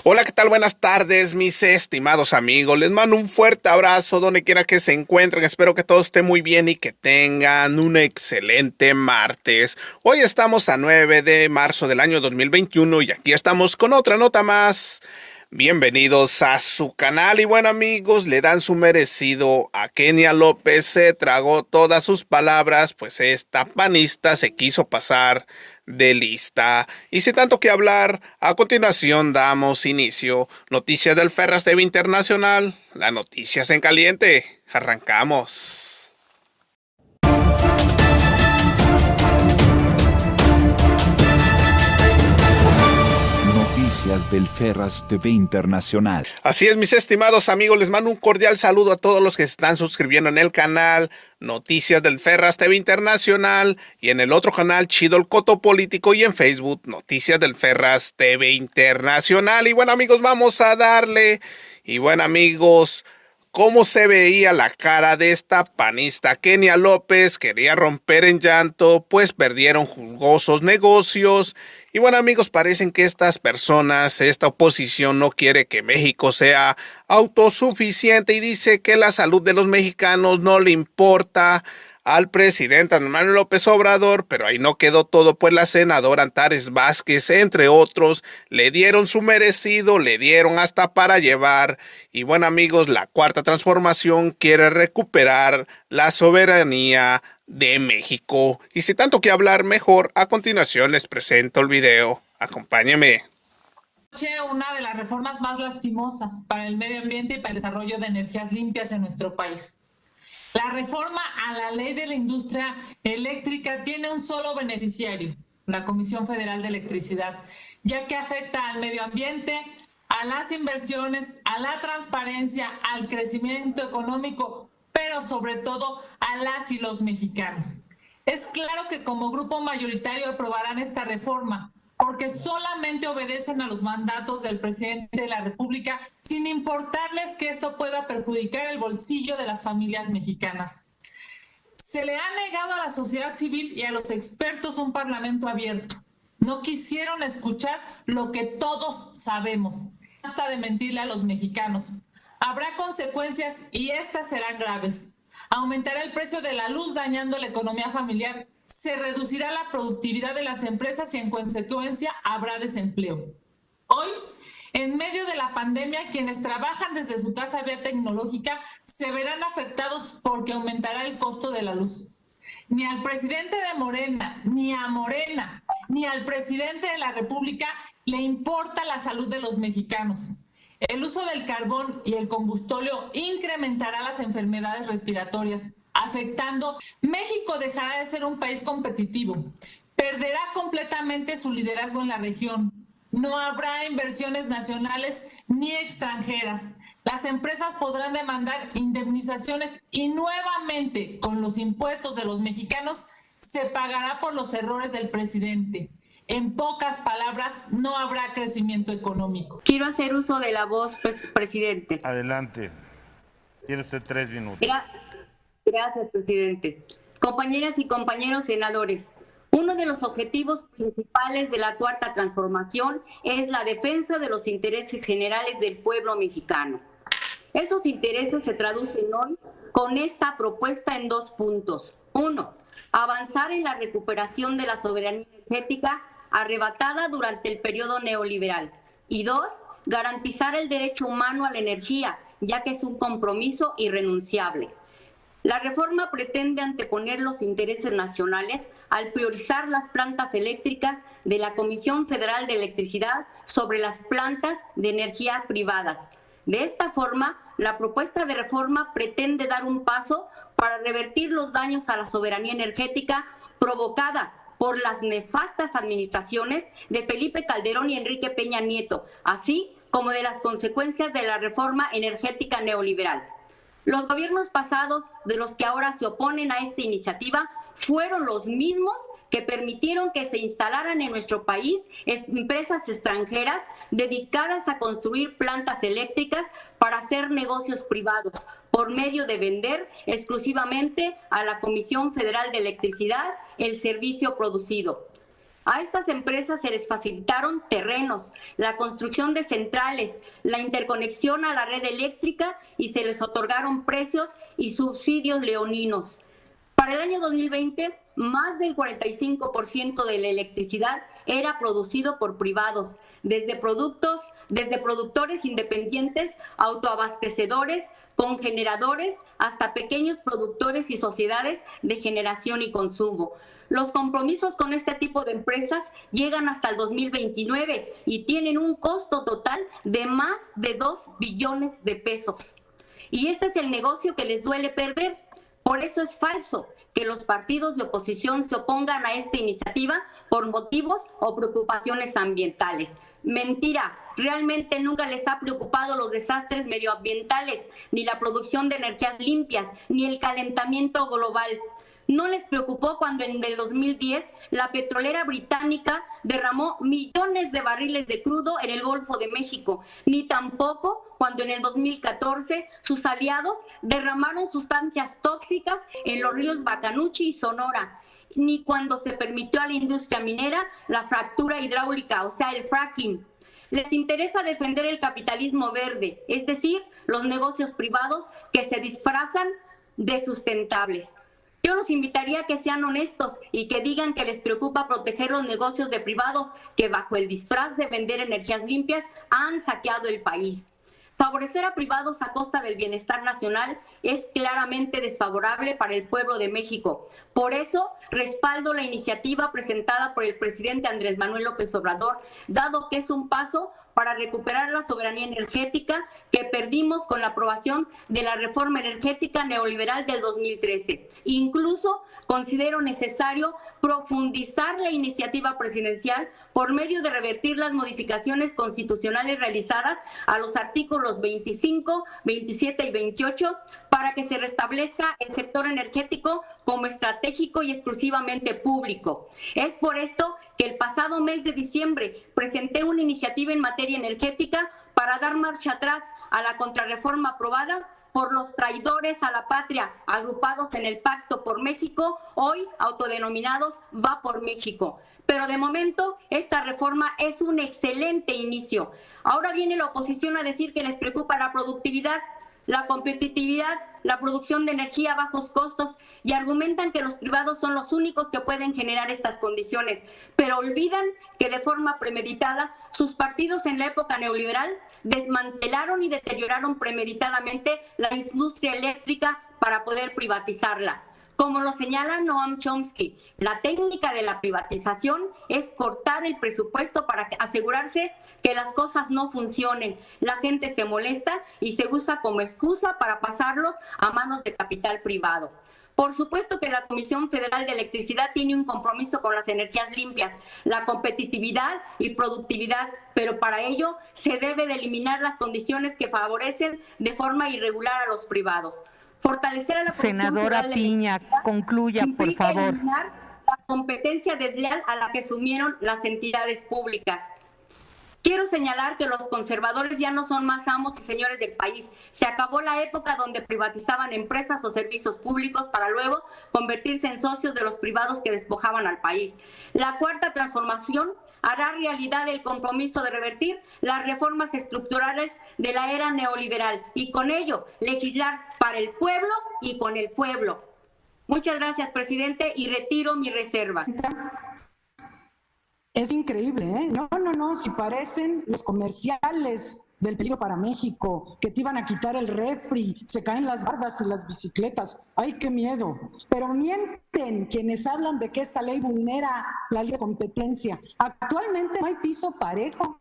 Hola, ¿qué tal? Buenas tardes, mis estimados amigos. Les mando un fuerte abrazo donde quiera que se encuentren. Espero que todo esté muy bien y que tengan un excelente martes. Hoy estamos a 9 de marzo del año 2021 y aquí estamos con otra nota más. Bienvenidos a su canal y bueno amigos, le dan su merecido a Kenia López. Se tragó todas sus palabras, pues esta panista se quiso pasar de lista. Y sin tanto que hablar, a continuación damos inicio. Noticias del Ferras TV Internacional, las noticias en caliente. Arrancamos. Noticias del Ferras TV Internacional. Así es, mis estimados amigos, les mando un cordial saludo a todos los que se están suscribiendo en el canal Noticias del Ferras TV Internacional y en el otro canal Chido el Coto Político y en Facebook Noticias del Ferras TV Internacional. Y bueno amigos, vamos a darle. Y bueno amigos, ¿cómo se veía la cara de esta panista? Kenia López quería romper en llanto, pues perdieron jugosos negocios. Y bueno amigos, parecen que estas personas, esta oposición no quiere que México sea autosuficiente y dice que la salud de los mexicanos no le importa al presidente Andrés Manuel López Obrador, pero ahí no quedó todo, pues la senadora Antares Vázquez, entre otros, le dieron su merecido, le dieron hasta para llevar. Y bueno amigos, la Cuarta Transformación quiere recuperar la soberanía de México. Y sin tanto que hablar, mejor a continuación les presento el video. Acompáñenme. Una de las reformas más lastimosas para el medio ambiente y para el desarrollo de energías limpias en nuestro país. La reforma a la ley de la industria eléctrica tiene un solo beneficiario, la Comisión Federal de Electricidad, ya que afecta al medio ambiente, a las inversiones, a la transparencia, al crecimiento económico, pero sobre todo a las y los mexicanos. Es claro que como grupo mayoritario aprobarán esta reforma, porque solamente obedecen a los mandatos del presidente de la República, sin importarles que esto pueda perjudicar el bolsillo de las familias mexicanas. Se le ha negado a la sociedad civil y a los expertos un parlamento abierto. No quisieron escuchar lo que todos sabemos. Basta de mentirle a los mexicanos. Habrá consecuencias y estas serán graves. Aumentará el precio de la luz dañando la economía familiar. Se reducirá la productividad de las empresas y en consecuencia habrá desempleo. Hoy, en medio de la pandemia, quienes trabajan desde su casa vía tecnológica se verán afectados porque aumentará el costo de la luz. Ni al presidente de Morena, ni a Morena, ni al presidente de la República le importa la salud de los mexicanos. El uso del carbón y el combustóleo incrementará las enfermedades respiratorias, afectando. México dejará de ser un país competitivo, perderá completamente su liderazgo en la región. No habrá inversiones nacionales ni extranjeras. Las empresas podrán demandar indemnizaciones y nuevamente, con los impuestos de los mexicanos, se pagará por los errores del presidente. En pocas palabras, no habrá crecimiento económico. Quiero hacer uso de la voz, presidente. Adelante. Tiene usted 3 minutos. Gracias, presidente. Compañeras y compañeros senadores, uno de los objetivos principales de la Cuarta Transformación es la defensa de los intereses generales del pueblo mexicano. Esos intereses se traducen hoy con esta propuesta en 2 puntos. 1. Avanzar en la recuperación de la soberanía energética arrebatada durante el periodo neoliberal. Y 2. Garantizar el derecho humano a la energía, ya que es un compromiso irrenunciable. La reforma pretende anteponer los intereses nacionales al priorizar las plantas eléctricas de la Comisión Federal de Electricidad sobre las plantas de energía privadas. De esta forma, la propuesta de reforma pretende dar un paso para revertir los daños a la soberanía energética provocada por las nefastas administraciones de Felipe Calderón y Enrique Peña Nieto, así como de las consecuencias de la reforma energética neoliberal. Los gobiernos pasados, de los que ahora se oponen a esta iniciativa, fueron los mismos que permitieron que se instalaran en nuestro país empresas extranjeras dedicadas a construir plantas eléctricas para hacer negocios privados, por medio de vender exclusivamente a la Comisión Federal de Electricidad el servicio producido. A estas empresas se les facilitaron terrenos, la construcción de centrales, la interconexión a la red eléctrica y se les otorgaron precios y subsidios leoninos. Para el año 2020, más del 45% de la electricidad era producido por privados, desde productores independientes, autoabastecedores, con generadores, hasta pequeños productores y sociedades de generación y consumo. Los compromisos con este tipo de empresas llegan hasta el 2029 y tienen un costo total de más de 2 billones de pesos. Y este es el negocio que les duele perder. Por eso es falso que los partidos de oposición se opongan a esta iniciativa por motivos o preocupaciones ambientales. Mentira, realmente nunca les ha preocupado los desastres medioambientales, ni la producción de energías limpias, ni el calentamiento global. No les preocupó cuando en el 2010 la petrolera británica derramó millones de barriles de crudo en el Golfo de México, ni tampoco cuando en el 2014 sus aliados derramaron sustancias tóxicas en los ríos Bacanuchi y Sonora, ni cuando se permitió a la industria minera la fractura hidráulica, o sea, el fracking. Les interesa defender el capitalismo verde, es decir, los negocios privados que se disfrazan de sustentables. Yo los invitaría a que sean honestos y que digan que les preocupa proteger los negocios de privados que bajo el disfraz de vender energías limpias han saqueado el país. Favorecer a privados a costa del bienestar nacional es claramente desfavorable para el pueblo de México. Por eso respaldo la iniciativa presentada por el presidente Andrés Manuel López Obrador, dado que es un paso para recuperar la soberanía energética que perdimos con la aprobación de la reforma energética neoliberal del 2013. Incluso considero necesario profundizar la iniciativa presidencial por medio de revertir las modificaciones constitucionales realizadas a los artículos 25, 27 y 28 para que se restablezca el sector energético como estratégico y exclusivamente público. Es por esto que el pasado mes de diciembre presenté una iniciativa en materia energética para dar marcha atrás a la contrarreforma aprobada por los traidores a la patria agrupados en el Pacto por México, hoy autodenominados Va por México. Pero de momento esta reforma es un excelente inicio. Ahora viene la oposición a decir que les preocupa la productividad, la competitividad, la producción de energía a bajos costos y argumentan que los privados son los únicos que pueden generar estas condiciones, pero olvidan que de forma premeditada sus partidos en la época neoliberal desmantelaron y deterioraron premeditadamente la industria eléctrica para poder privatizarla. Como lo señala Noam Chomsky, la técnica de la privatización es cortar el presupuesto para asegurarse que las cosas no funcionen. La gente se molesta y se usa como excusa para pasarlos a manos de capital privado. Por supuesto que la Comisión Federal de Electricidad tiene un compromiso con las energías limpias, la competitividad y productividad, pero para ello se debe de eliminar las condiciones que favorecen de forma irregular a los privados. Fortalecer a la Senadora Piña, concluya, por favor. Eliminar la competencia desleal a la que sumieron las entidades públicas. Quiero señalar que los conservadores ya no son más amos y señores del país. Se acabó la época donde privatizaban empresas o servicios públicos para luego convertirse en socios de los privados que despojaban al país. La cuarta transformación hará realidad el compromiso de revertir las reformas estructurales de la era neoliberal y con ello legislar para el pueblo y con el pueblo. Muchas gracias, presidente, y retiro mi reserva. Es increíble, ¿eh? No, si parecen los comerciales del peligro para México, que te iban a quitar el refri, se caen las bardas y las bicicletas. ¡Ay, qué miedo! Pero mienten quienes hablan de que esta ley vulnera la libre competencia. Actualmente no hay piso parejo.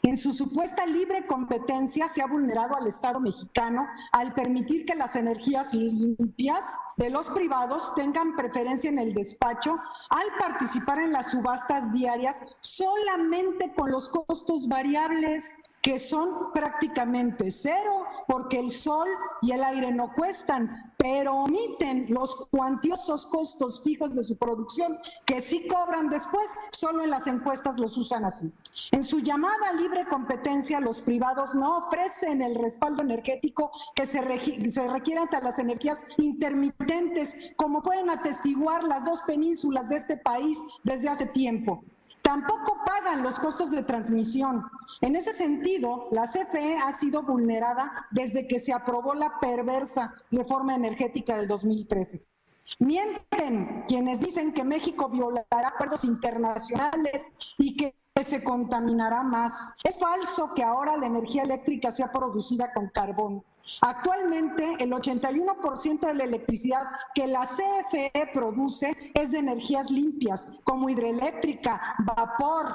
En su supuesta libre competencia se ha vulnerado al Estado mexicano al permitir que las energías limpias de los privados tengan preferencia en el despacho al participar en las subastas diarias solamente con los costos variables, que son prácticamente cero, porque el sol y el aire no cuestan, pero omiten los cuantiosos costos fijos de su producción, que sí cobran después, solo en las encuestas los usan así. En su llamada libre competencia, los privados no ofrecen el respaldo energético que se requiere ante las energías intermitentes, como pueden atestiguar las dos penínsulas de este país desde hace tiempo. Tampoco pagan los costos de transmisión. En ese sentido, la CFE ha sido vulnerada desde que se aprobó la perversa reforma energética del 2013. Mienten quienes dicen que México violará acuerdos internacionales y que se contaminará más. Es falso que ahora la energía eléctrica sea producida con carbón. Actualmente, el 81% de la electricidad que la CFE produce es de energías limpias, como hidroeléctrica, vapor,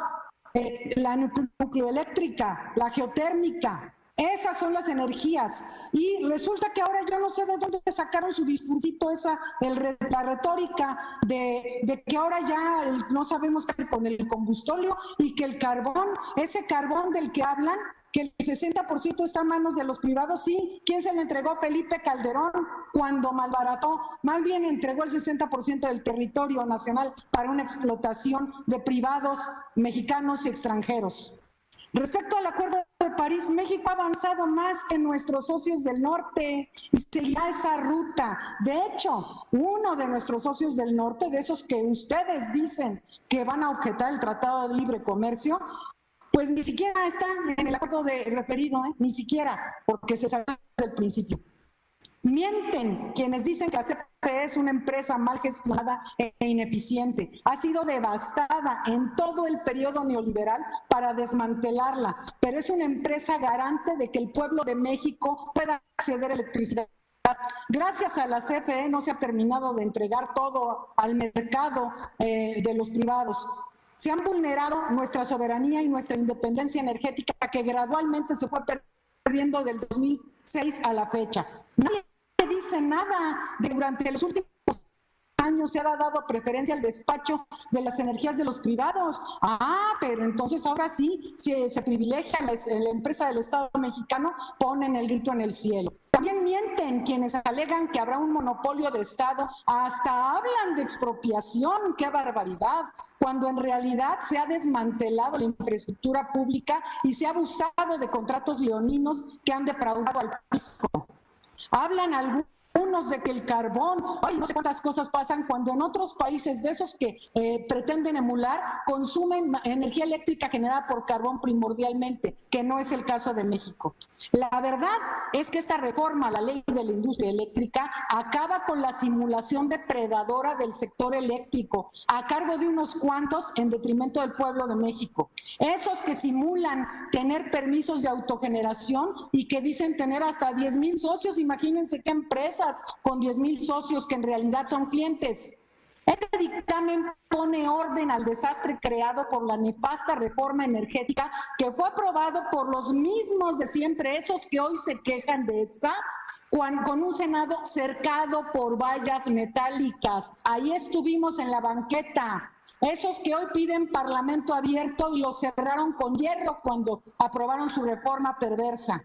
la nucleoeléctrica, la geotérmica. Esas son las energías. Y resulta que ahora yo no sé de dónde sacaron su discursito, la retórica de que ahora ya no sabemos qué hacer con el combustorio y que el carbón, ese carbón del que hablan, que el 60% está en manos de los privados. Sí, ¿quién se le entregó? Felipe Calderón, cuando malbarató, más bien entregó el 60% del territorio nacional para una explotación de privados mexicanos y extranjeros. Respecto al Acuerdo de París, México ha avanzado más que nuestros socios del norte y seguirá esa ruta. De hecho, uno de nuestros socios del norte, de esos que ustedes dicen que van a objetar el Tratado de Libre Comercio, pues ni siquiera está en el acuerdo referido, ni siquiera, porque se sabe desde el principio. Mienten quienes dicen que la CFE es una empresa mal gestionada e ineficiente. Ha sido devastada en todo el periodo neoliberal para desmantelarla, pero es una empresa garante de que el pueblo de México pueda acceder a electricidad. Gracias a la CFE no se ha terminado de entregar todo al mercado de los privados. Se han vulnerado nuestra soberanía y nuestra independencia energética que gradualmente se fue perdiendo del 2006 a la fecha. Nadie dice nada de durante los últimos años se ha dado preferencia al despacho de las energías de los privados. Pero entonces ahora sí, si se privilegia la empresa del Estado mexicano, ponen el grito en el cielo. También mienten quienes alegan que habrá un monopolio de Estado, hasta hablan de expropiación, qué barbaridad, cuando en realidad se ha desmantelado la infraestructura pública y se ha abusado de contratos leoninos que han defraudado al fisco. Hablan algunos de que el carbón, no sé cuántas cosas pasan cuando en otros países de esos que pretenden emular, consumen energía eléctrica generada por carbón primordialmente, que no es el caso de México. La verdad es que esta reforma a la ley de la industria eléctrica acaba con la simulación depredadora del sector eléctrico a cargo de unos cuantos en detrimento del pueblo de México. Esos que simulan tener permisos de autogeneración y que dicen tener hasta 10,000 socios, imagínense qué empresas con 10,000 socios que en realidad son clientes. Este dictamen pone orden al desastre creado por la nefasta reforma energética que fue aprobado por los mismos de siempre, esos que hoy se quejan de esta, con un Senado cercado por vallas metálicas. Ahí estuvimos en la banqueta. Esos que hoy piden parlamento abierto y lo cerraron con hierro cuando aprobaron su reforma perversa.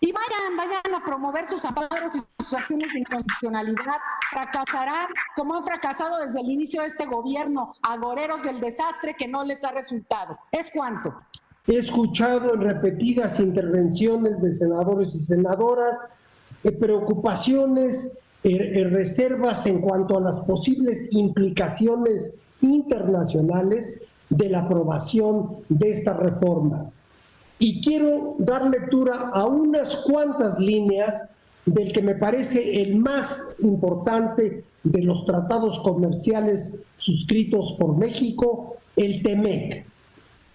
Y vayan a promover sus amparos y sus acciones de inconstitucionalidad. Fracasarán como han fracasado desde el inicio de este gobierno, agoreros del desastre que no les ha resultado. ¿Es cuánto? He escuchado en repetidas intervenciones de senadores y senadoras preocupaciones, reservas en cuanto a las posibles implicaciones internacionales de la aprobación de esta reforma. Y quiero dar lectura a unas cuantas líneas del que me parece el más importante de los tratados comerciales suscritos por México, el TEMEC.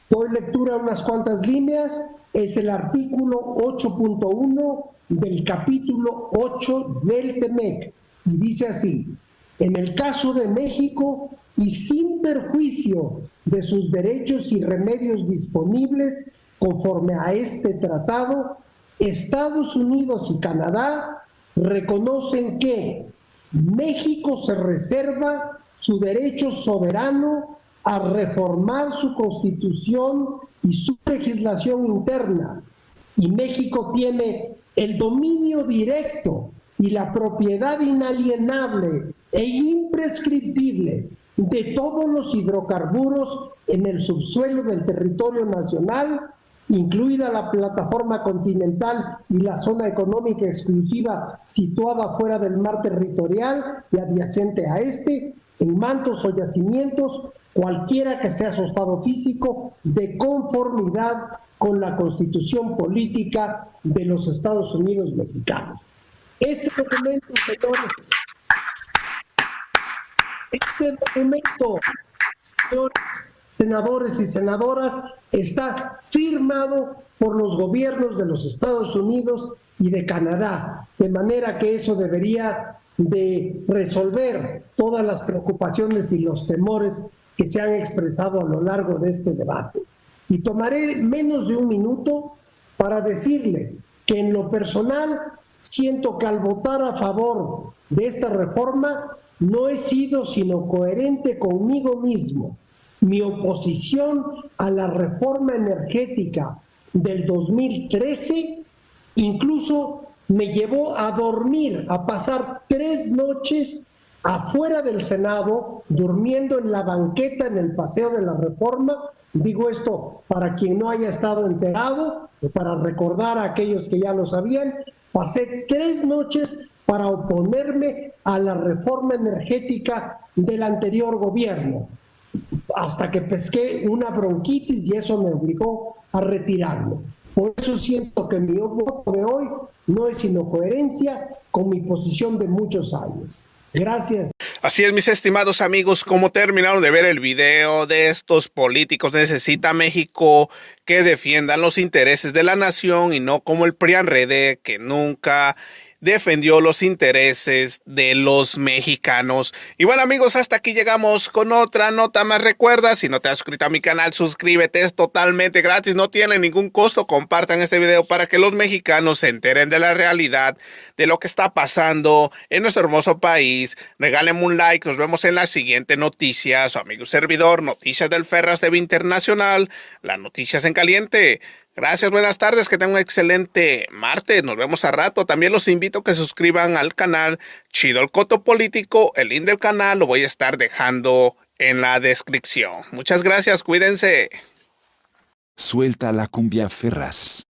Doy lectura a unas cuantas líneas, es el artículo 8.1 del capítulo 8 del TEMEC, y dice así: en el caso de México, y sin perjuicio de sus derechos y remedios disponibles, conforme a este tratado, Estados Unidos y Canadá reconocen que México se reserva su derecho soberano a reformar su constitución y su legislación interna, y México tiene el dominio directo y la propiedad inalienable e imprescriptible de todos los hidrocarburos en el subsuelo del territorio nacional, incluida la plataforma continental y la zona económica exclusiva situada fuera del mar territorial y adyacente a este, en mantos o yacimientos cualquiera que sea su estado físico, de conformidad con la Constitución Política de los Estados Unidos Mexicanos. Este documento, señores senadores y senadoras, está firmado por los gobiernos de los Estados Unidos y de Canadá, de manera que eso debería de resolver todas las preocupaciones y los temores que se han expresado a lo largo de este debate. Y tomaré menos de un minuto para decirles que en lo personal siento que al votar a favor de esta reforma no he sido sino coherente conmigo mismo. Mi oposición a la reforma energética del 2013 incluso me llevó a dormir, a pasar 3 noches afuera del Senado, durmiendo en la banqueta en el Paseo de la Reforma. Digo esto para quien no haya estado enterado, o para recordar a aquellos que ya lo sabían. Pasé 3 noches para oponerme a la reforma energética del anterior gobierno, hasta que pesqué una bronquitis y eso me obligó a retirarme. Por eso siento que mi voto de hoy no es sino coherencia con mi posición de muchos años. Gracias. Así es, mis estimados amigos, como terminaron de ver el video de estos políticos, necesita México que defiendan los intereses de la nación y no como el PRI-ANREDE, que nunca defendió los intereses de los mexicanos. Y bueno, amigos, hasta aquí llegamos con otra nota más. Recuerda, si no te has suscrito a mi canal, suscríbete, es totalmente gratis, no tiene ningún costo. Compartan este video para que los mexicanos se enteren de la realidad, de lo que está pasando en nuestro hermoso país. Regálenme un like, nos vemos en la siguiente noticia. Su amigo y servidor, Noticias del Ferras TV Internacional, las noticias en caliente. Gracias, buenas tardes, que tengan un excelente martes, nos vemos a rato. También los invito a que se suscriban al canal Chido el Coto Político, el link del canal lo voy a estar dejando en la descripción. Muchas gracias, cuídense. Suelta la cumbia Ferraz.